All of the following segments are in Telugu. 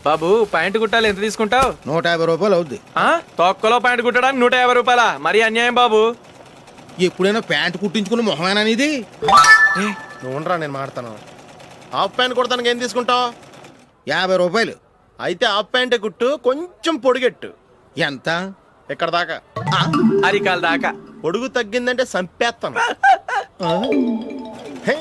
బాబు ప్యాంటు కుట్టాలి ఎంత తీసుకుంటావు? 150 రూపాయలు అవుద్ది. తొక్కలో ప్యాంటు కుట్టడానికి 150 రూపాయల? మరి అన్యాయం బాబు. ఎప్పుడైనా ప్యాంటు కుట్టించుకున్న మొహమేనా ఇది? నువ్వు ఉండరా, నేను మాడతాను. హాఫ్ ప్యాంట్ కుడతానికి ఏం తీసుకుంటావు? 50 రూపాయలు. అయితే హాఫ్ ప్యాంటే కుట్టు, కొంచెం పొడిగెట్టు. ఎంత? ఇక్కడ దాకా, అరికాల దాకా. పొడుగు తగ్గిందంటే సంపేస్తాను. హే,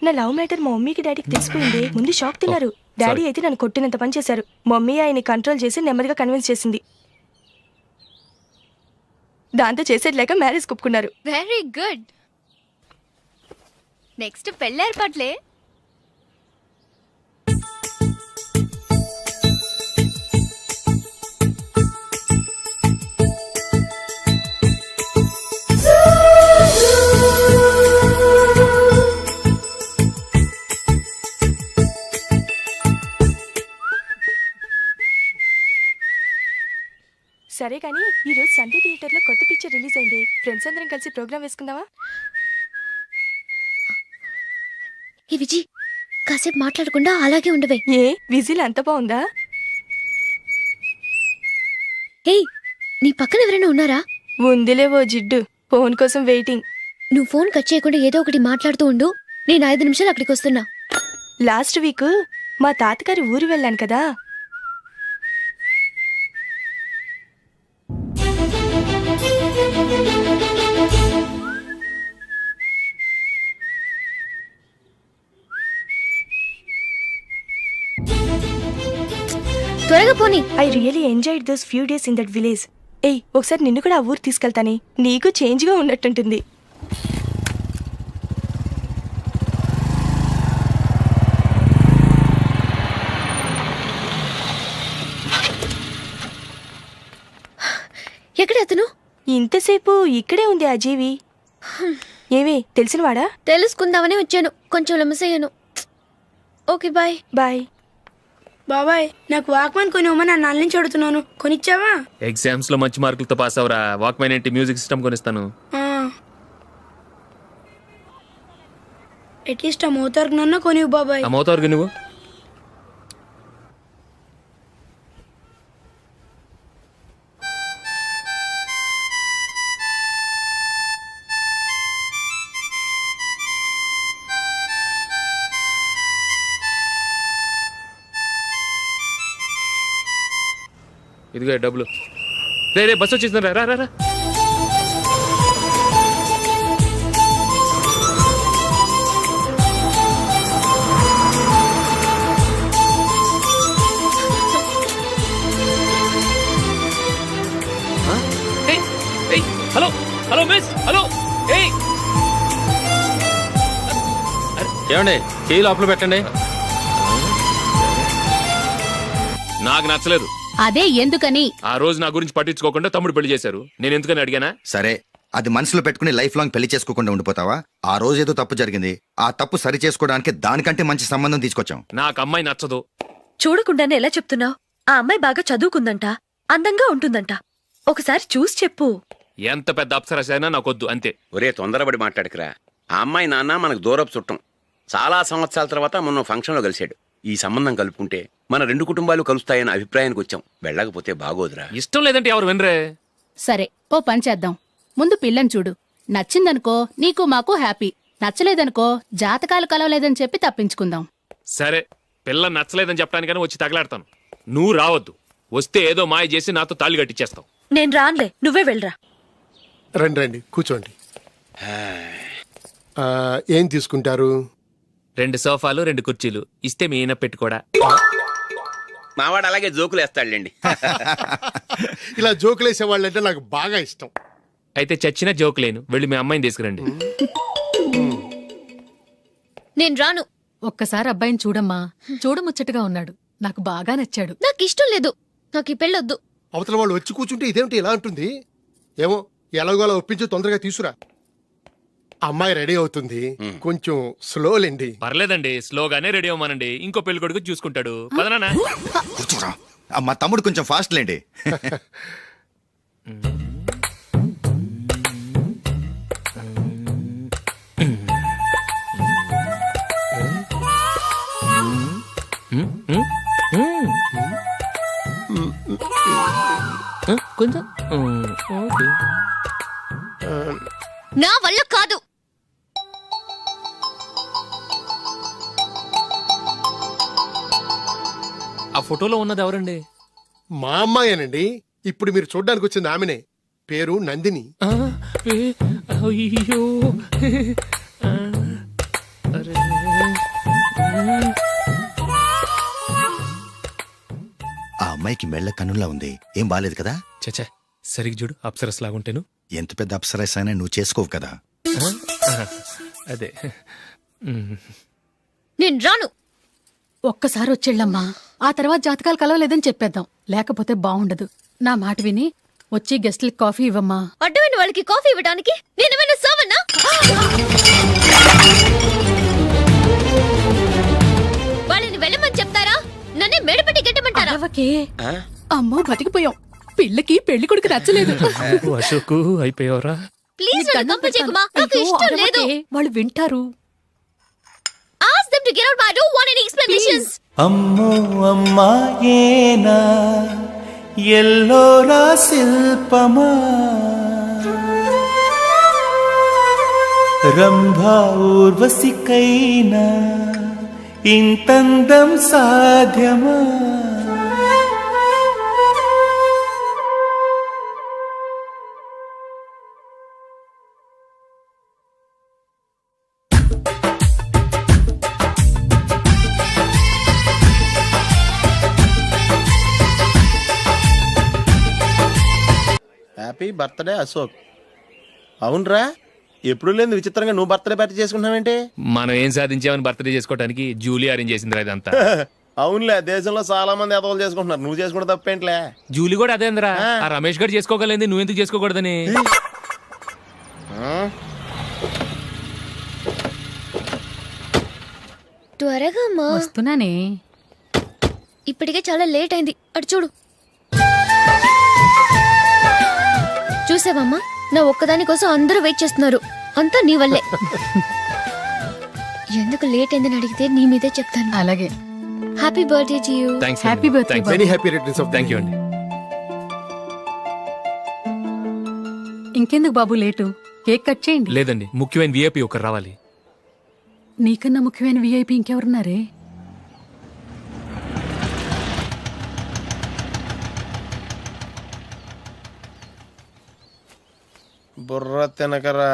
నా లవ్ మ్యాటర్ మా మమ్మీకి డాడీకి తెలిసిపోయింది. ముందు షాక్ తిన్నారు. డాడీ అయితే నన్ను కొట్టినంత పని చేశారు. మమ్మీ ఆయన్ని కంట్రోల్ చేసి నెమ్మదిగా కన్విన్స్ చేసింది. దాంతో చేసేది లేక మ్యారేజ్ ఒప్పుకున్నారు. Very good. నెక్స్ట్ పెళ్లి ఏర్పాట్లే. సరే కానీ ఈ రోజు సండే థియేటర్ లో కొత్త పిక్చర్ రిలీజ్ అయింది. ఫ్రెండ్స్ అందరం కలిసి ప్రోగ్రామ్ వేసుకుందామా? ఈ విజి కాసేపు మాట్లాడకుండా అలాగే ఉండవే. ఏ విజిల్ అంత బాగుందా? హే, నీ పక్కన ఎవరైనా ఉన్నారా? ఉందిలే ఓ జిడ్డు. ఫోన్ కోసం వెయిటింగ్. నువ్వు ఫోన్ కట్ చేయకుండా ఏదో ఒకటి మాట్లాడుతూ ఉండు. నేను 5 నిమిషాలు అక్కడికి వస్తున్నా. లాస్ట్ వీక్ మా తాతగారి ఊరు వెళ్ళాను కదా. త్వరగా పోనీ. I really enjoyed those few days in that village. ఏయ్, ఒకసారి నిన్ను కూడా ఆ ఊరు తీసుకెళ్తానే. నీకు చేంజ్ గా ఉన్నట్టుంటుంది. ఎక్కడ అతను? ఇంతసేపు ఇక్కడే ఉంది ఆ జీవి. ఏవే తెలిసినవాడా? తెలుసుకుందామని వచ్చాను. కొంచెం లెమసయ్యాను. Okay bye. బాయ్. బాబాయ్, నాకు వాక్మాన్ కొనివ్వమని నా నాన్న నుంచి అడుగుతున్నాను. కొనిచ్చావా? ఎగ్జామ్స్ లో మంచి మార్కులతో పాస్ అవరా. వాక్మెన్ ఏంటి, మ్యూజిక్ సిస్టమ్ కొనిస్తాను. అట్లీస్ట్ ఆ మోతార్కు నన్న కొనివ్వు బాబాయ్. అమ్మవుతావు నువ్వు. ఇదిగో డబ్బులు. రే బస్సు వచ్చేసింది, రా రా రా. Hello hello miss, hello. ఏమండి, కీ లోపల పెట్టండి. నాకు నచ్చలేదు. అదే ఎందుకని? ఆ రోజు నా గురించి పట్టించుకోకుండా తమ్ముడు పెళ్లి చేశారు. నేను ఎందుకని అడిగానా? సరే, అది మనసులో పెట్టుకుని లైఫ్ లాంగ్ పెళ్లి చేసుకోకుండా ఉండిపోతావా? ఆ రోజు ఏదో తప్పు జరిగింది. ఆ తప్పు సరి చేసుకోవడానికి దానికంటే మంచి సంబంధం తీసుకొచ్చాం. నాకు అమ్మాయి నచ్చదు. చూడకుండానే ఎలా చెప్తున్నావు? ఆ అమ్మాయి బాగా చదువుకుందంట, అందంగా ఉంటుందంట. ఒకసారి చూసి చెప్పు. ఎంత పెద్ద అప్సరస అయినా నాకొద్దు, అంతే. ఒరే, తొందరపడి మాట్లాడకురా. ఆ అమ్మాయి నాన్న మనకు దూరపు చుట్టం. చాలా సంవత్సరాల తర్వాత మొన్న ఫంక్షన్ లో కలిశాడు. ఈ సంబంధం కలుపుకుంటే మన 2 కుటుంబాలు కలుస్తాయన్న అభిప్రాయానికి వచ్చాం. వెళ్ళకపోతే బాగోదురా. ఇష్టం లేదంటే ఎవరు వినరే. సరే, ఓ పని చేద్దాం. ముందు పిల్లని చూడు. నచ్చిందనుకో నీకు మాకు హ్యాపీ. నచ్చలేదనుకో జాతకాలు కలవలేదని చెప్పి తప్పించుకుందాం. సరే, పిల్ల నచ్చలేదని చెప్పడానికని వచ్చి తగలాడతాను. నువ్వు రావద్దు. వస్తే ఏదో మాయ చేసి నాతో తాళి కట్టించేస్తావు. నేను రాన్లే, నువ్వే వెళ్ళరా. రండి రండి, కూర్చోండి. ఏం తీసుకుంటారు? 2 సోఫాలు 2 కుర్చీలు ఇస్తే మీ ఈయన పెట్టుకోడా. మావాడు అలాగే జోకులు వేస్తాడులేండి. ఇలా జోకులేసే వాళ్ళంటే నాకు బాగా ఇష్టం. అయితే చచ్చిన జోక్ లేను. వెళ్ళి మీ అమ్మాయిని తీసుకురండి. నేను రాను. ఒక్కసారి అబ్బాయిని చూడమ్మా. చూడముచ్చటగా ఉన్నాడు. నాకు బాగా నచ్చాడు. నాకు ఇష్టం లేదు. నాకు ఈ పెళ్ళొద్దు. అవతల వాళ్ళు వచ్చి కూర్చుంటే ఇదేమిటి ఇలా ఉంటుంది? ఏమో, ఎలాగోలా ఒప్పించి తొందరగా తీసురా. అమ్మాయి రెడీ అవుతుంది, కొంచెం స్లోలేండి. పర్లేదండి, స్లోగానే రెడీ అవ్వమనండి. ఇంకో పెళ్లి కొడుకు చూసుకుంటాడు. పదనా. కూర్చోరా. మా తమ్ముడు కొంచెం ఫాస్ట్ లేండి. కొంచెం ఓకే. నా వల్ల కాదు. ఆ ఫోటోలో ఉన్నది ఎవరండి? మా అమ్మాయేనండి. ఇప్పుడు మీరు చూడ్డానికి వచ్చింది ఆమెనే. పేరు నందిని. ఆ, అయ్యో అరే. ఆ అమ్మాయికి మెళ్ళ కన్నులా ఉంది, ఏం బాలేదు కదా? చచ్చా, సరిగ్గా చూడు, అప్సరస్ లాగుంటేను. ఎంత పెద్ద అప్సరస్ అయినా నువ్వు చేసుకోవు కదా. అదే. నేను రాను. ఒక్కసారి వచ్చేళ్ళమ్మా, ఆ తర్వాత జాతకాలు కలవలేదని చెప్పేద్దాం, లేకపోతే బాగుండదు. నా మాట విని వచ్చి గెస్ట్లకి కాఫీ ఇవ్వమ్మా. అడ్డమైన వాళ్ళకి కాఫీ ఇవ్వడానికి నేనేమైనా సోమన్నా? వాళ్ళని వెళ్ళమని చెప్తారా, నన్నే మేడపట్టి గెట్టమంటారా? అరవకే. అమ్మో బతికిపోయాం. పిల్లకి పెళ్లి కొడుకు నచ్చలేదు. అశోకు అయిపోయావరా? ప్లీజ్ నన్ను కంపు చేయకుమా, నాకు అయ్యో, ఇష్టం లేదు. అరవకే, వాళ్ళు వింటారు. Ask them to get out, but I don't want any explanations. అమ్మో అమ్మాయేనా ఎల్లోరా శిల్పమా రంభా ఊర్వశికైనా ఇంతందం సాధ్యమా? Happy birthday Ashok. అవునరా, ఎప్పుడు లేదు విచిత్రంగా నువ్వు బర్త్డే పార్టీ చేసుకుంటున్నావేంటి? మనం ఏం సాధించామని బర్త్డే చేసుకోవడానికి జూలీ అరేంజ్ చేసిందిరా ఇదంతా. అవునులే, దేశంలో చాలా మంది ఎదవలు చేసుకుంటున్నారు, నువ్వు చేసుకుంటే తప్పేంట్లే. జూలీ కూడా అదేంద్రా, ఆ రమేష్ గారు చేసుకోగలింది, నువ్వు ఎందుకు చేసుకోకూడదని. త్వరగా అమ్మా, వస్తున్నానే. ఇప్పటికే చాలా లేట్ అయింది. అటు చూడు. చూసావమ్మా, నా ఒక్కదాని కోసం అందరూ వెయిట్ చేస్తున్నారు. అంతా నీ వల్లే. ఎందుకు లేట్ అయిందని అడిగితే నీ మీదే చెప్తాను. అలాగే. Happy birthday to you. Thanks. Happy birthday. Very happy returns of thank you అండి. ఇంకెందుకు బాబు లేటు, కేక్ కట్ చేయండి. లేదండి, ముఖ్యమైన విఐపి ఒకరు రావాలి. నీకన్నా ముఖ్యమైన విఐపి ఇంకెవరున్నారే? బుర్ర తినకరా.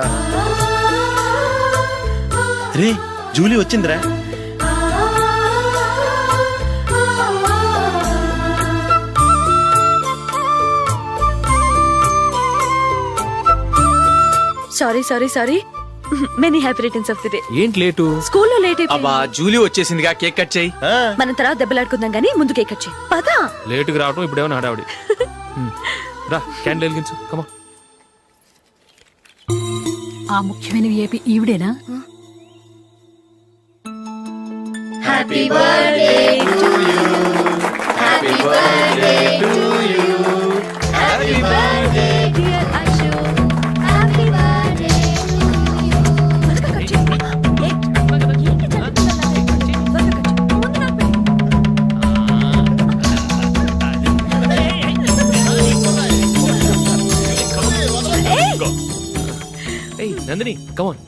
రే జూలీ వచ్చిందిరా. Sorry sorry sorry, many happy returns of the day. ఏంటి లేటు? స్కూల్లో లేట్ అబ్బా, జూలీ వచ్చేసిందిగా, కేక్ కట్ చేయి. మనం తర్వాత దెబ్బలాడుకుందాం గానీ ముందు కేక్ కట్ చేయి. పదా. లేటుగా రావటం ఇప్పుడేమో హడావుడి. రా, క్యాండిల్ వెలిగించు, కమా. ఆ ముఖ్యమైన విఐపి ఈవిడేనా? Happy birthday to you. Happy birthday to you. Happy birthday dear Ashok. Happy birthday to you. త్వరగా కట్ చేయి. ఏంటి జరుగుతుందా? త్వరగా కట్ చేయి. ముందు నాకు పెట్టు. ఏయ్ నందిని, కమ్ ఆన్.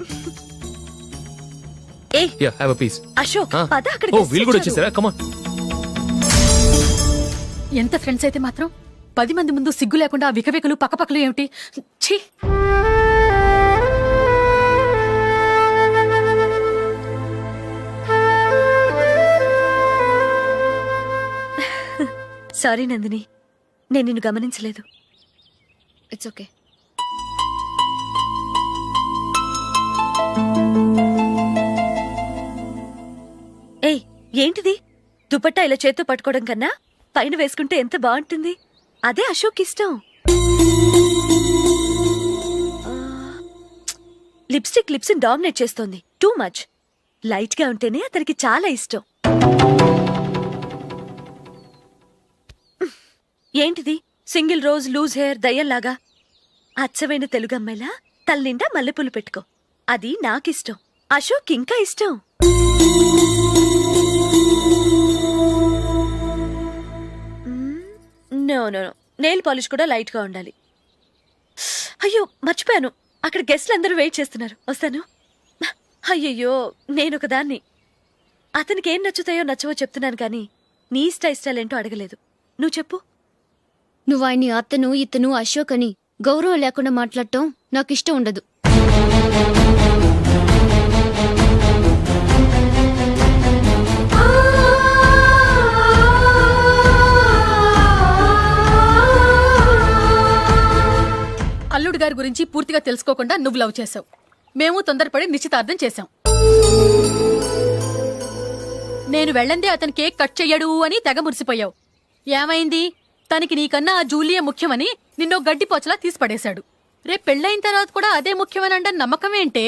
ఏయ్ యా, హావ్ ఎ పీస్. అశోక్, పద అక్కడికి. ఓ, వీళ్ళు కూడా వచ్చేసారా? Come on. ఎంత ఫ్రెండ్స్ అయితే మాత్రం 10 మంది ముందు సిగ్గు లేకుండా ఆ వికవికలు పక్కపక్కలు ఏమిటి? ఛీ. సారీ నందిని, నేను నిన్ను గమనించలేదు. It's okay. ఏయ్, ఏంటిది? దుపట్టా ఇలా చేత్తో పట్టుకోవడం కన్నా పైన వేసుకుంటే ఎంత బాగుంటుంది. అదే అశోక్ ఇష్టం. లిప్స్టిక్ లిప్స్ డామినేట్ చేస్తోంది. Too much. లైట్ గా ఉంటేనే అతనికి చాలా ఇష్టం. ఏంటిది? సింగిల్ రోజ్ లూజ్ హెయిర్ దయ్యంలాగా. అచ్చమైన తెలుగు అమ్మాయిలా తల్లిండా మల్లెపూలు పెట్టుకో. అది నాకిష్టం. అశోక్ ఇంకా ఇష్టం. నో నో నెయిల్ పాలిష్ కూడా లైట్ గా ఉండాలి. అయ్యో మర్చిపోయాను, అక్కడ గెస్ట్లు అందరూ వెయిట్ చేస్తున్నారు, వస్తాను. అయ్యయ్యో నేను ఒకదాన్ని. అతనికి ఏం నచ్చుతాయో నచ్చవో చెప్తున్నాను కానీ నీ ఇష్టాలేంటో అడగలేదు. నువ్వు చెప్పు. నువ్వు ఆయన్ని అతను ఇతను అశోక్ అని గౌరవం లేకుండా మాట్లాడటం నాకు ఇష్టం ఉండదు. అల్లుడు గారి గురించి పూర్తిగా తెలుసుకోకుండా నువ్వు లవ్ చేసావు. మేము తొందరపడి నిశ్చితార్థం చేశాం. నేను వెళ్ళందే అతను కేక్ కట్ చెయ్యడు అని తెగ మురిసిపోయావు. ఏమైంది? తనకి నీకన్నా ఆ జూలియే ముఖ్యమని నిన్నో గడ్డిపోచలా తీసిపడేశాడు. రేపు పెళ్ళైన తర్వాత కూడా అదే ముఖ్యమని అంటే నమ్మకం ఏంటే?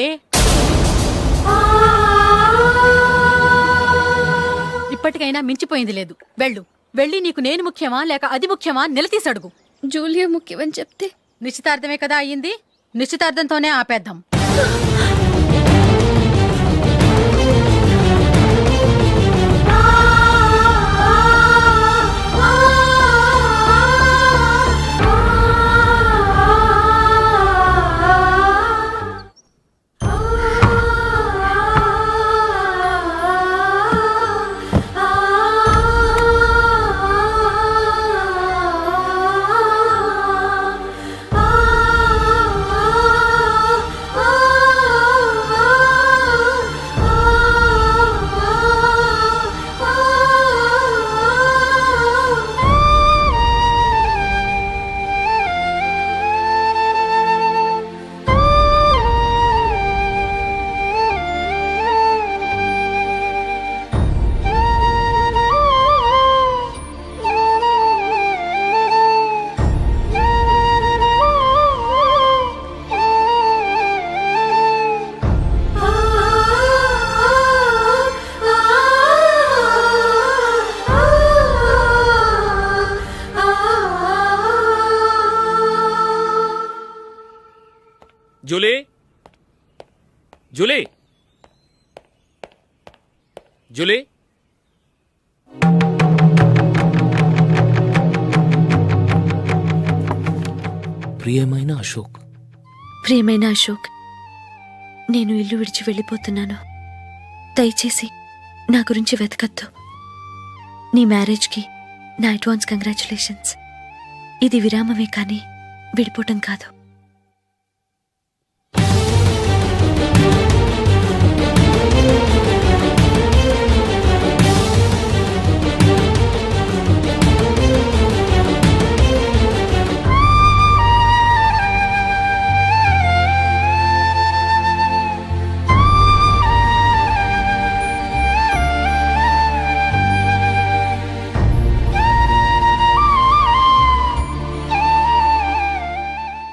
ఇప్పటికైనా మించిపోయింది లేదు. వెళ్ళి నీకు నేను ముఖ్యమా లేక అది ముఖ్యమా నిలదీసడుగు. జూలియా ముఖ్యమని చెప్తే నిశ్చితార్థమే కదా అయ్యింది, నిశ్చితార్థంతోనే ఆపేద్దాం. Julie, Julie, Julie. ప్రియమైన అశోక్, ప్రియమైన అశోక్, నేను ఇల్లు విడిచి వెళ్ళిపోతున్నాను. దయచేసి నా గురించి వెతకద్దు. నీ మ్యారేజ్కి నా అడ్వాన్స్ కంగ్రాచులేషన్స్. ఇది విరామమే కానీ విడిపోవటం కాదు.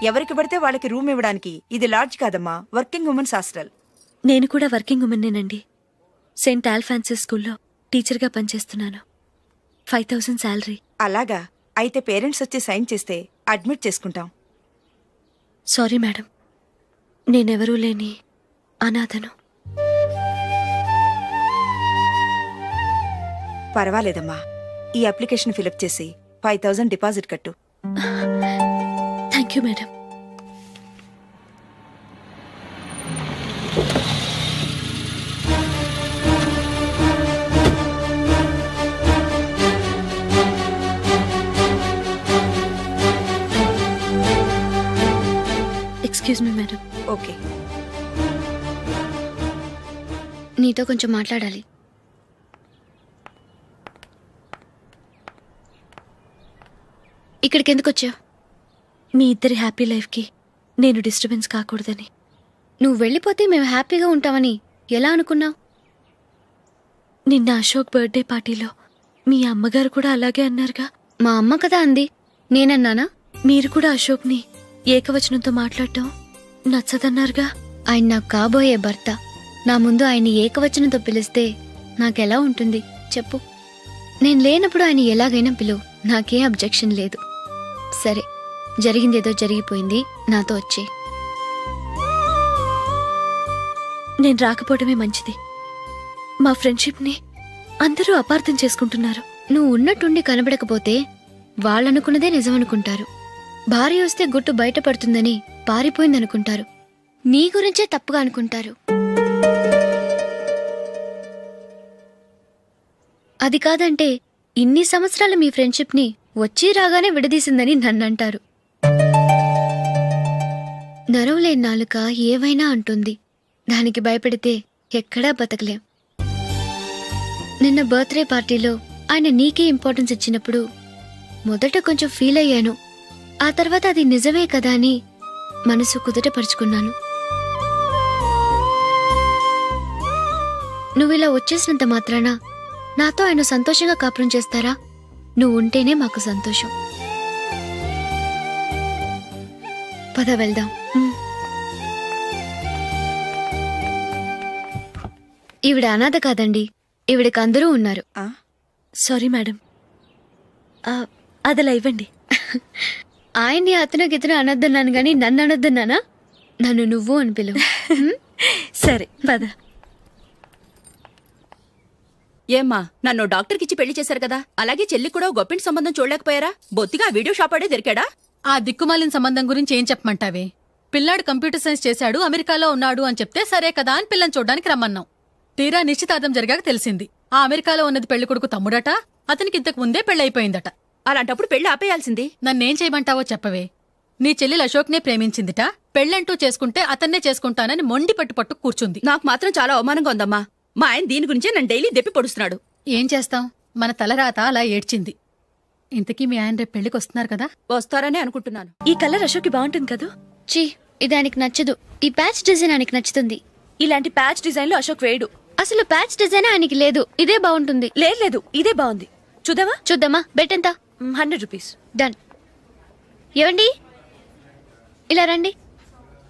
ఎవరికి పడితే వాళ్ళకి రూమ్ ఇవ్వడానికి ఇది లాడ్జ్ కాదమ్మా, వర్కింగ్ ఉమెన్స్ హాస్టల్. నేను కూడా వర్కింగ్ ఉమెన్నేనండి. సెయింట్ ఆల్ఫాన్సెస్ స్కూల్లో టీచర్గా పనిచేస్తున్నాను. 5,000 శాలరీ. అలాగా? అయితే పేరెంట్స్ వచ్చి సైన్ చేస్తే అడ్మిట్ చేసుకుంటాం. సారీ మేడం, నేనెవరూ లేని అనాథను. పర్వాలేదమ్మా, ఈ అప్లికేషన్ ఫిలప్ చేసి 5,000 డిపాజిట్ కట్టు. Thank you madam. Excuse me madam. Okay. నీతో కొంచెం మాట్లాడాలి. ఇక్కడికి ఎందుకు వచ్చావు? మీ ఇద్దరి హ్యాపీ లైఫ్కి నేను డిస్టర్బెన్స్ కాకూడదని. నువ్వు వెళ్ళిపోతే మేము హ్యాపీగా ఉంటామని ఎలా అనుకున్నావు? నిన్న అశోక్ బర్త్డే పార్టీలో మీ అమ్మగారు కూడా అలాగే అన్నారుగా. మా అమ్మ కదా అంది, నేనన్నానా? మీరు కూడా అశోక్ని ఏకవచనంతో మాట్లాడటం నచ్చదన్నారుగా. ఆయన నాకు కాబోయే భర్త. నా ముందు ఆయన్ని ఏకవచనంతో పిలిస్తే నాకెలా ఉంటుంది చెప్పు? నేను లేనప్పుడు ఆయన ఎలాగైనా పిలువు, నాకేం అబ్జెక్షన్ లేదు. సరే, జరిగిందేదో జరిగిపోయింది, నాతో వచ్చే. నేను రాకపోవడమే మంచిది. మా ఫ్రెండ్షిప్ని అందరూ అపార్థం చేసుకుంటున్నారు. నువ్వు ఉన్నట్టుండి కనబడకపోతే వాళ్ళనుకున్నదే నిజమనుకుంటారు. భార్య వస్తే గుట్టు బయటపడుతుందని పారిపోయిందనుకుంటారు. నీ గురించే తప్పుగా అనుకుంటారు. అది కాదంటే ఇన్ని సంవత్సరాలు మీ ఫ్రెండ్షిప్ని వచ్చి రాగానే విడదీసిందని నన్నంటారు. నరవలేని నాలుక ఏవైనా అంటుంది. దానికి భయపడితే ఎక్కడా బతకలేం. నిన్న బర్త్డే పార్టీలో ఆయన నీకే ఇంపార్టెన్స్ ఇచ్చినప్పుడు మొదట కొంచెం ఫీల్ అయ్యాను. ఆ తర్వాత అది నిజమే కదా అని మనసు కుదుటపరుచుకున్నాను. నువ్విలా వచ్చేసినంత మాత్రాన నాతో ఆయన సంతోషంగా కాపురం చేస్తారా? నువ్వు ఉంటేనే మాకు సంతోషం. పద వెళ్దాం. ఈవిడ అనాథ కాదండి, ఈవిడకి అందరూ ఉన్నారు. సారీ మేడం, అదలా ఇవ్వండి. ఆయన్ని అతను గితను అనొద్దన్నాను గాని నన్ను అనొద్దన్నానా? నన్ను నువ్వు అని పిలువు. సరే పద. ఏమ్మా, నన్ను డాక్టర్కిచ్చి పెళ్లి చేశారు కదా, అలాగే చెల్లి కూడా గొప్పింటి సంబంధం చూడలేకపోయారా? బొత్తిగా ఆ వీడియో షాప్ ఆడే దొరికాడా? ఆ దిక్కుమాలిన సంబంధం గురించి ఏం చెప్పమంటావే? పిల్లాడు కంప్యూటర్ సైన్స్ చేశాడు, అమెరికాలో ఉన్నాడు అని చెప్తే సరే కదా అని పిల్లని చూడడానికి రమ్మన్నాం. తీరా నిశ్చితార్థం జరిగాక తెలిసింది ఆ అమెరికాలో ఉన్నది పెళ్లి కొడుకు తమ్ముడట, అతనికి ఇంతకు ముందే పెళ్ళైపోయిందట. అలాంటప్పుడు పెళ్లి ఆపేయాల్సింది. నన్నేం చేయమంటావో చెప్పవే. నీ చెల్లెలు అశోక్నే ప్రేమించిందిట, పెళ్ళంటూ చేసుకుంటే అతన్నే చేసుకుంటానని మొండి పట్టు కూర్చుంది. నాకు మాత్రం చాలా అవమానంగా ఉందమ్మా. మా ఆయన దీని గురించే నన్ను డైలీ దెప్పి పొడుస్తున్నాడు. ఏం చేస్తాం, మన తలరాత అలా ఏడ్చింది. ఇంతకీ మీ ఆయన రేపు పెళ్లికి వస్తున్నారు కదా? వస్తారని అనుకుంటున్నాను. ఈ కలర్ అశోక్కి బాగుంటుంది కదా. చీ, ఇది ఆయనకి నచ్చదు. ఈ ప్యాచ్ డిజైన్ ఆయనకి నచ్చుతుంది. ఇలాంటి ప్యాచ్ డిజైన్లు అశోక్ వేయడు. అసలు ప్యాచ్ డిజైన్ ఆయనకి లేదు. ఇదే బాగుంటుంది. లేదు, ఇదే బాగుంది. చూద్దామా? చూద్దామా? బెట్ ఎంత? 100 రూపీస్. డన్. ఏవండి, ఇలా రండి.